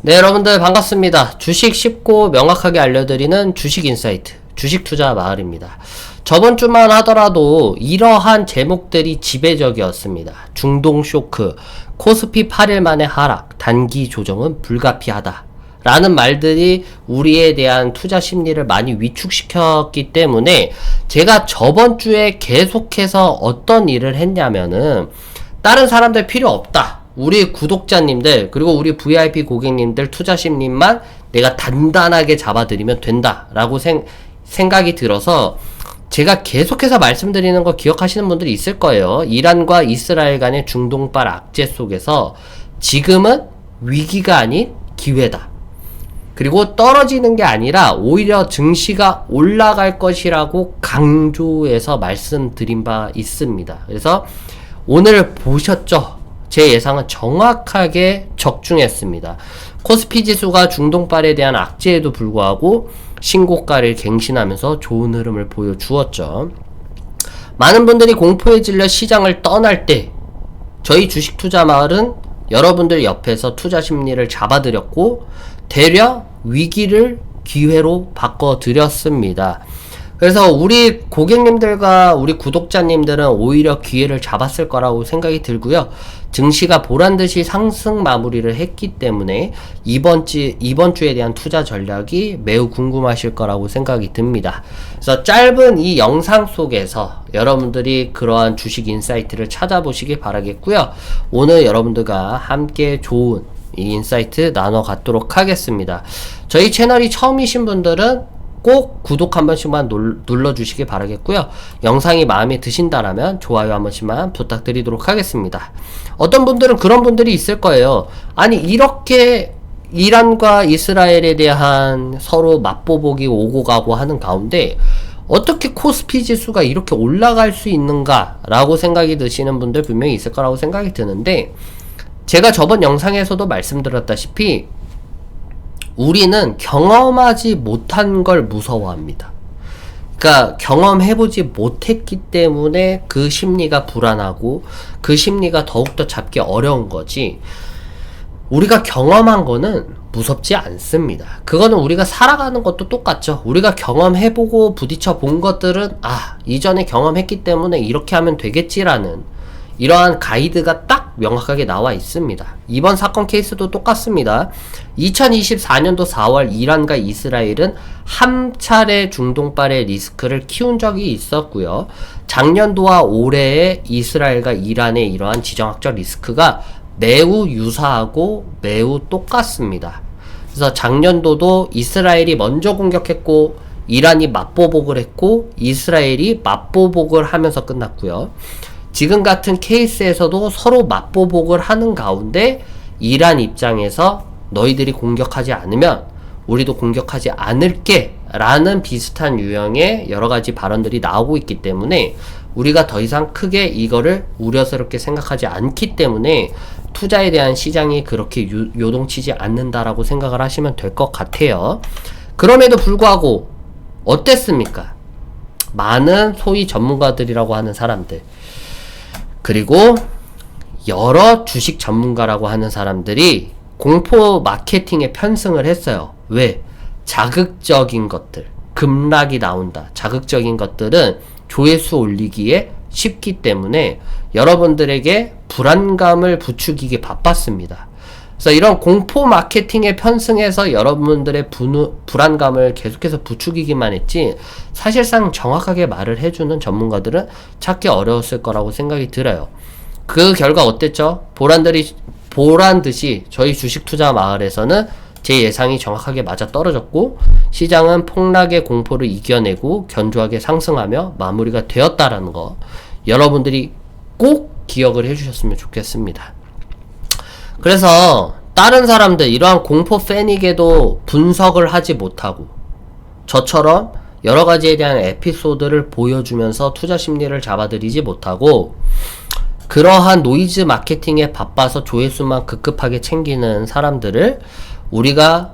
네, 여러분들 반갑습니다. 주식 쉽고 명확하게 알려드리는 주식 인사이트, 주식 투자 마을입니다. 저번 주만 하더라도 이러한 제목들이 지배적이었습니다. 중동 쇼크, 코스피 8일 만에 하락, 단기 조정은 불가피하다. 라는 말들이 우리에 대한 투자 심리를 많이 위축시켰기 때문에 제가 저번 주에 계속해서 어떤 일을 했냐면은 다른 사람들 필요 없다. 우리 구독자님들 그리고 우리 VIP 고객님들 투자심리만 내가 단단하게 잡아드리면 된다 라고 생각이 들어서 제가 계속해서 말씀드리는 거 기억하시는 분들이 있을 거예요. 이란과 이스라엘 간의 중동발 악재 속에서 지금은 위기가 아닌 기회다. 그리고 떨어지는 게 아니라 오히려 증시가 올라갈 것이라고 강조해서 말씀드린 바 있습니다. 그래서 오늘 보셨죠? 제 예상은 정확하게 적중했습니다. 코스피 지수가 중동발에 대한 악재에도 불구하고 신고가를 갱신하면서 좋은 흐름을 보여주었죠. 많은 분들이 공포에 질려 시장을 떠날 때 저희 주식 투자 마을은 여러분들 옆에서 투자 심리를 잡아드렸고 되려 위기를 기회로 바꿔드렸습니다. 그래서 우리 고객님들과 우리 구독자님들은 오히려 기회를 잡았을 거라고 생각이 들고요. 증시가 보란듯이 상승 마무리를 했기 때문에 이번 주에 대한 투자 전략이 매우 궁금하실 거라고 생각이 듭니다. 그래서 짧은 이 영상 속에서 여러분들이 그러한 주식 인사이트를 찾아보시기 바라겠고요. 오늘 여러분들과 함께 좋은 이 인사이트 나눠 갖도록 하겠습니다. 저희 채널이 처음이신 분들은 꼭 구독 한 번씩만 눌러주시기 바라겠고요. 영상이 마음에 드신다라면 좋아요 한 번씩만 부탁드리도록 하겠습니다. 어떤 분들은 그런 분들이 있을 거예요. 아니 이렇게 이란과 이스라엘에 대한 서로 맞보복이 오고 가고 하는 가운데 어떻게 코스피 지수가 이렇게 올라갈 수 있는가 라고 생각이 드시는 분들 분명히 있을 거라고 생각이 드는데 제가 저번 영상에서도 말씀드렸다시피 우리는 경험하지 못한 걸 무서워합니다. 그러니까 경험해보지 못했기 때문에 그 심리가 불안하고 그 심리가 더욱더 잡기 어려운 거지 우리가 경험한 거는 무섭지 않습니다. 그거는 우리가 살아가는 것도 똑같죠. 우리가 경험해보고 부딪혀 본 것들은 이전에 경험했기 때문에 이렇게 하면 되겠지라는 이러한 가이드가 딱 명확하게 나와 있습니다. 이번 사건 케이스도 똑같습니다. 2024년도 4월 이란과 이스라엘은 한 차례 중동발의 리스크를 키운 적이 있었고요. 작년도와 올해의 이스라엘과 이란의 이러한 지정학적 리스크가 매우 유사하고 매우 똑같습니다. 그래서 작년도도 이스라엘이 먼저 공격했고 이란이 맞보복을 했고 이스라엘이 맞보복을 하면서 끝났고요. 지금 같은 케이스에서도 서로 맞보복을 하는 가운데 이란 입장에서 너희들이 공격하지 않으면 우리도 공격하지 않을게 라는 비슷한 유형의 여러가지 발언들이 나오고 있기 때문에 우리가 더 이상 크게 이거를 우려스럽게 생각하지 않기 때문에 투자에 대한 시장이 그렇게 요동치지 않는다라고 생각을 하시면 될 것 같아요. 그럼에도 불구하고 어땠습니까? 많은 소위 전문가들이라고 하는 사람들 그리고 여러 주식 전문가라고 하는 사람들이 공포 마케팅에 편승을 했어요. 왜? 자극적인 것들, 급락이 나온다. 자극적인 것들은 조회수 올리기에 쉽기 때문에 여러분들에게 불안감을 부추기기 바빴습니다. 그래서 이런 공포 마케팅에 편승해서 여러분들의 불안감을 계속해서 부추기기만 했지 사실상 정확하게 말을 해주는 전문가들은 찾기 어려웠을 거라고 생각이 들어요. 그 결과 어땠죠? 보란듯이 저희 주식 투자 마을에서는 제 예상이 정확하게 맞아 떨어졌고 시장은 폭락의 공포를 이겨내고 견조하게 상승하며 마무리가 되었다라는 거 여러분들이 꼭 기억을 해주셨으면 좋겠습니다. 그래서 다른 사람들 이러한 공포 패닉에도 분석을 하지 못하고 저처럼 여러가지에 대한 에피소드를 보여주면서 투자 심리를 잡아들이지 못하고 그러한 노이즈 마케팅에 바빠서 조회수만 급급하게 챙기는 사람들을 우리가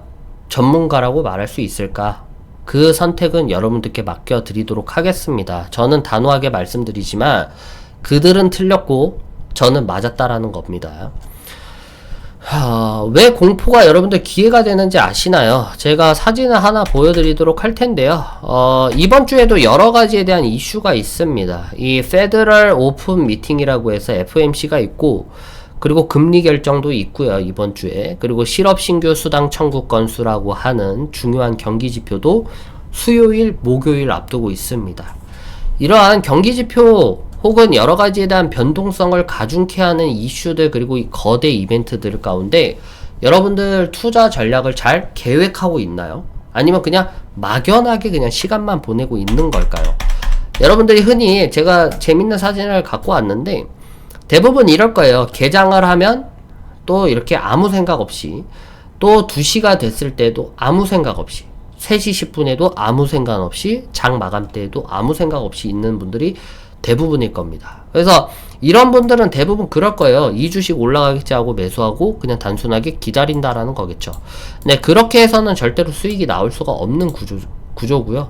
전문가라고 말할 수 있을까? 그 선택은 여러분들께 맡겨드리도록 하겠습니다. 저는 단호하게 말씀드리지만 그들은 틀렸고 저는 맞았다라는 겁니다. 왜 공포가 여러분들 기회가 되는지 아시나요? 제가 사진을 하나 보여드리도록 할 텐데요. 이번 주에도 여러 가지에 대한 이슈가 있습니다. 이 페더럴 오픈 미팅이라고 해서 FOMC가 있고, 그리고 금리 결정도 있고요, 이번 주에. 그리고 실업 신규 수당 청구 건수라고 하는 중요한 경기 지표도 수요일, 목요일 앞두고 있습니다. 이러한 경기 지표 혹은 여러 가지에 대한 변동성을 가중케 하는 이슈들, 그리고 이 거대 이벤트들 가운데 여러분들 투자 전략을 잘 계획하고 있나요? 아니면 그냥 막연하게 그냥 시간만 보내고 있는 걸까요? 여러분들이 흔히 제가 재밌는 사진을 갖고 왔는데 대부분 이럴 거예요. 개장을 하면 또 이렇게 아무 생각 없이, 또 2시가 됐을 때도 아무 생각 없이, 3시 10분에도 아무 생각 없이, 장 마감 때에도 아무 생각 없이 있는 분들이 대부분일 겁니다. 그래서 이런 분들은 대부분 그럴 거예요. 이 주식 올라가겠지 하고 매수하고 그냥 단순하게 기다린다라는 거겠죠. 네, 그렇게 해서는 절대로 수익이 나올 수가 없는 구조고요.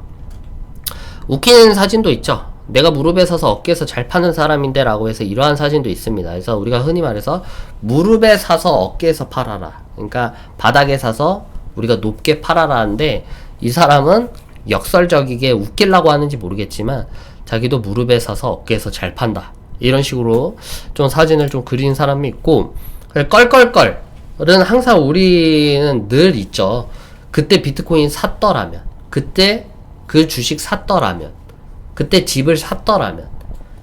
웃기는 사진도 있죠. 내가 무릎에 서서 어깨에서 잘 파는 사람인데 라고 해서 이러한 사진도 있습니다. 그래서 우리가 흔히 말해서 무릎에 사서 어깨에서 팔아라, 그러니까 바닥에 사서 우리가 높게 팔아라는데, 이 사람은 역설적이게 웃기려고 하는지 모르겠지만 자기도 무릎에 사서 어깨에서 잘 판다, 이런 식으로 좀 사진을 좀 그린 사람이 있고, 껄껄껄은 항상 우리는 늘 있죠. 그때 비트코인 샀더라면, 그때 그 주식 샀더라면, 그때 집을 샀더라면.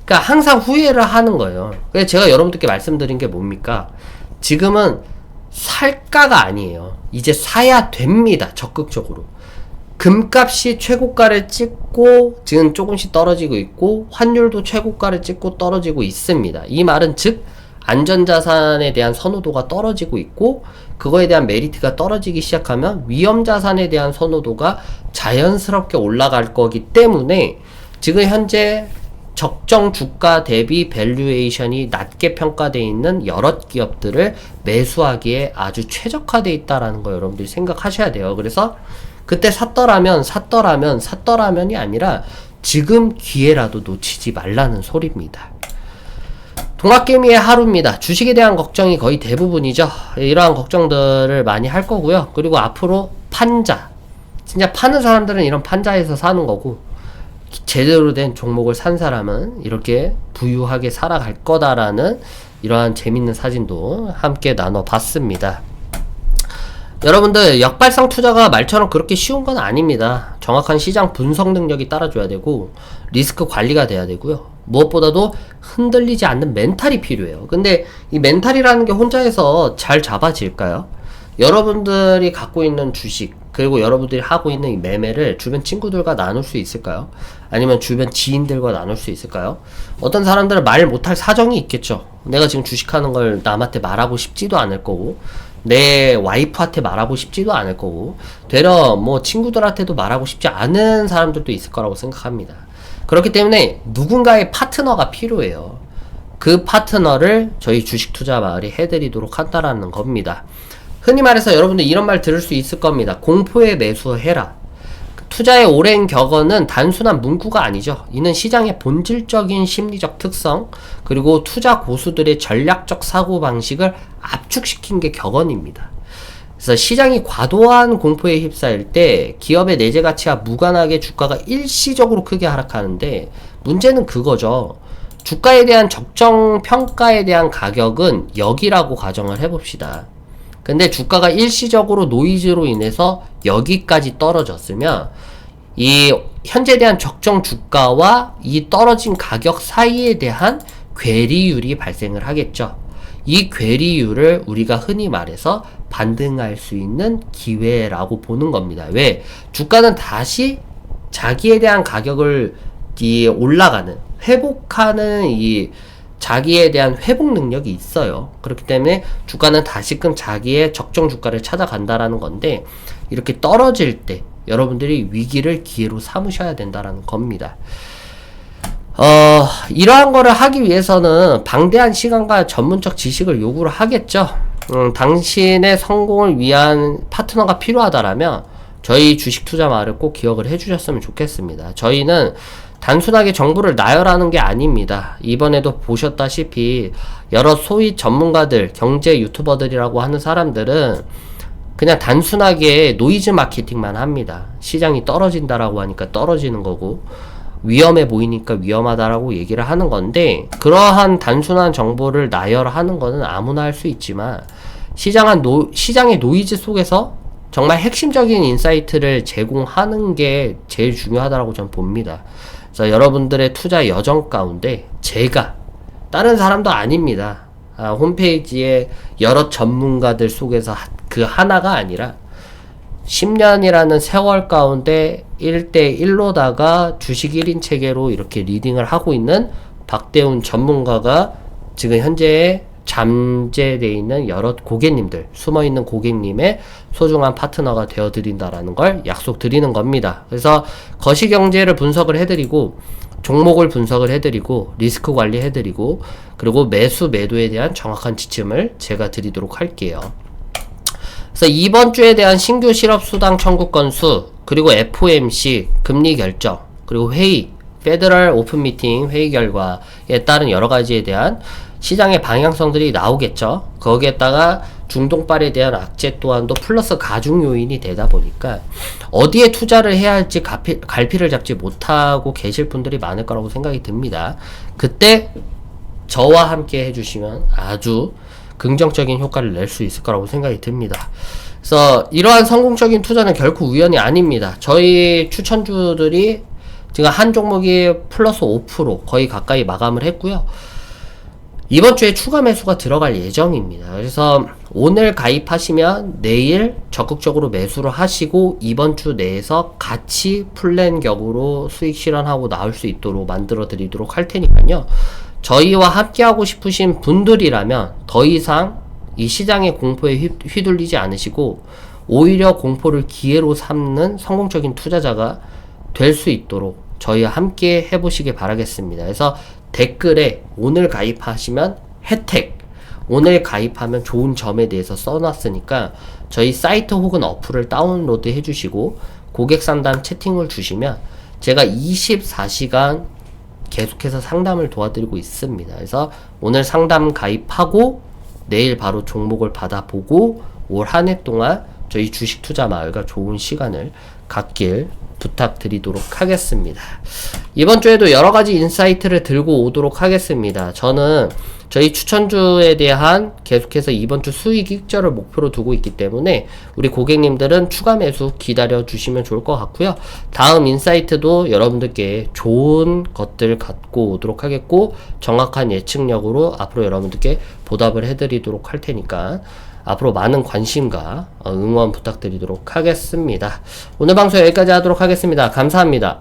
그러니까 항상 후회를 하는 거예요. 그래서 제가 여러분들께 말씀드린 게 뭡니까? 지금은 살까가 아니에요. 이제 사야 됩니다. 적극적으로. 금값이 최고가를 찍고 지금 조금씩 떨어지고 있고, 환율도 최고가를 찍고 떨어지고 있습니다. 이 말은 즉 안전자산에 대한 선호도가 떨어지고 있고, 그거에 대한 메리트가 떨어지기 시작하면 위험자산에 대한 선호도가 자연스럽게 올라갈 거기 때문에 지금 현재 적정 주가 대비 밸류에이션이 낮게 평가되어 있는 여러 기업들을 매수하기에 아주 최적화되어 있다라는 거 여러분들이 생각하셔야 돼요. 그래서 그때 샀더라면이 아니라 지금 기회라도 놓치지 말라는 소리입니다. 동학개미의 하루입니다. 주식에 대한 걱정이 거의 대부분이죠. 이러한 걱정들을 많이 할 거고요. 그리고 앞으로 판자, 진짜 파는 사람들은 이런 판자에서 사는 거고, 제대로 된 종목을 산 사람은 이렇게 부유하게 살아갈 거다라는 이러한 재밌는 사진도 함께 나눠봤습니다. 여러분들, 역발상 투자가 말처럼 그렇게 쉬운 건 아닙니다. 정확한 시장 분석 능력이 따라줘야 되고, 리스크 관리가 돼야 되고요. 무엇보다도 흔들리지 않는 멘탈이 필요해요. 근데 이 멘탈이라는 게 혼자 해서 잘 잡아질까요? 여러분들이 갖고 있는 주식, 그리고 여러분들이 하고 있는 이 매매를 주변 친구들과 나눌 수 있을까요? 아니면 주변 지인들과 나눌 수 있을까요? 어떤 사람들은 말 못할 사정이 있겠죠. 내가 지금 주식하는 걸 남한테 말하고 싶지도 않을 거고, 내 와이프한테 말하고 싶지도 않을 거고, 되려 뭐 친구들한테도 말하고 싶지 않은 사람들도 있을 거라고 생각합니다. 그렇기 때문에 누군가의 파트너가 필요해요. 그 파트너를 저희 주식투자마을이 해드리도록 한다라는 겁니다. 흔히 말해서 여러분들 이런 말 들을 수 있을 겁니다. 공포에 매수해라. 투자의 오랜 격언은 단순한 문구가 아니죠. 이는 시장의 본질적인 심리적 특성, 그리고 투자 고수들의 전략적 사고방식을 압축시킨 게 격언입니다. 그래서 시장이 과도한 공포에 휩싸일 때 기업의 내재 가치와 무관하게 주가가 일시적으로 크게 하락하는데, 문제는 그거죠. 주가에 대한 적정 평가에 대한 가격은 여기라고 가정을 해봅시다. 근데 주가가 일시적으로 노이즈로 인해서 여기까지 떨어졌으면 이 현재에 대한 적정 주가와 이 떨어진 가격 사이에 대한 괴리율이 발생을 하겠죠. 이 괴리율을 우리가 흔히 말해서 반등할 수 있는 기회라고 보는 겁니다. 왜? 주가는 다시 자기에 대한 가격을 올라가는, 회복하는 이 자기에 대한 회복 능력이 있어요. 그렇기 때문에 주가는 다시금 자기의 적정 주가를 찾아간다라는 건데, 이렇게 떨어질 때 여러분들이 위기를 기회로 삼으셔야 된다라는 겁니다. 이러한 거를 하기 위해서는 방대한 시간과 전문적 지식을 요구를 하겠죠. 당신의 성공을 위한 파트너가 필요하다라면 저희 주식 투자 마을을 꼭 기억을 해주셨으면 좋겠습니다. 저희는 단순하게 정보를 나열하는 게 아닙니다. 이번에도 보셨다시피 여러 소위 전문가들, 경제 유튜버들이라고 하는 사람들은 그냥 단순하게 노이즈 마케팅만 합니다. 시장이 떨어진다라고 하니까 떨어지는 거고, 위험해 보이니까 위험하다라고 얘기를 하는 건데, 그러한 단순한 정보를 나열하는 거는 아무나 할 수 있지만, 시장의 노이즈 속에서 정말 핵심적인 인사이트를 제공하는 게 제일 중요하다라고 저는 봅니다. 그래서 여러분들의 투자 여정 가운데 제가, 다른 사람도 아닙니다. 홈페이지에 여러 전문가들 속에서 그 하나가 아니라 10년이라는 세월 가운데 1대1로다가 주식 1인 체계로 이렇게 리딩을 하고 있는 박대훈 전문가가 지금 현재 잠재되어 있는 여러 고객님들, 숨어있는 고객님의 소중한 파트너가 되어드린다라는 걸 약속드리는 겁니다. 그래서 거시경제를 분석을 해드리고, 종목을 분석을 해드리고, 리스크 관리 해드리고, 그리고 매수 매도에 대한 정확한 지침을 제가 드리도록 할게요. 그래서 이번 주에 대한 신규 실업수당 청구 건수, 그리고 FOMC 금리 결정, 그리고 회의, 페더럴 오픈 미팅 회의 결과에 따른 여러 가지에 대한 시장의 방향성들이 나오겠죠. 거기에다가 중동발에 대한 악재 또한도 플러스 가중 요인이 되다 보니까 어디에 투자를 해야 할지 갈피를 잡지 못하고 계실 분들이 많을 거라고 생각이 듭니다. 그때 저와 함께 해주시면 아주 긍정적인 효과를 낼 수 있을 거라고 생각이 듭니다. 그래서 이러한 성공적인 투자는 결코 우연이 아닙니다. 저희 추천주들이 지금 한 종목이 플러스 5% 거의 가까이 마감을 했고요. 이번 주에 추가 매수가 들어갈 예정입니다. 그래서 오늘 가입하시면 내일 적극적으로 매수를 하시고 이번 주 내에서 같이 플랜 격으로 수익 실현하고 나올 수 있도록 만들어 드리도록 할 테니까요. 저희와 함께하고 싶으신 분들이라면 더 이상 이 시장의 공포에 휘둘리지 않으시고 오히려 공포를 기회로 삼는 성공적인 투자자가 될 수 있도록 저희와 함께 해보시길 바라겠습니다. 그래서 댓글에 오늘 가입하시면 혜택, 오늘 가입하면 좋은 점에 대해서 써놨으니까 저희 사이트 혹은 어플을 다운로드 해주시고 고객 상담 채팅을 주시면 제가 24시간 계속해서 상담을 도와드리고 있습니다. 그래서 오늘 상담 가입하고 내일 바로 종목을 받아보고 올 한 해 동안 저희 주식 투자 마을과 좋은 시간을 갖길 부탁드리도록 하겠습니다. 이번 주에도 여러 가지 인사이트를 들고 오도록 하겠습니다. 저는 저희 추천주에 대한 계속해서 이번 주 수익 익절을 목표로 두고 있기 때문에 우리 고객님들은 추가 매수 기다려 주시면 좋을 것 같고요. 다음 인사이트도 여러분들께 좋은 것들 갖고 오도록 하겠고 정확한 예측력으로 앞으로 여러분들께 보답을 해드리도록 할 테니까 앞으로 많은 관심과 응원 부탁드리도록 하겠습니다. 오늘 방송 여기까지 하도록 하겠습니다. 감사합니다.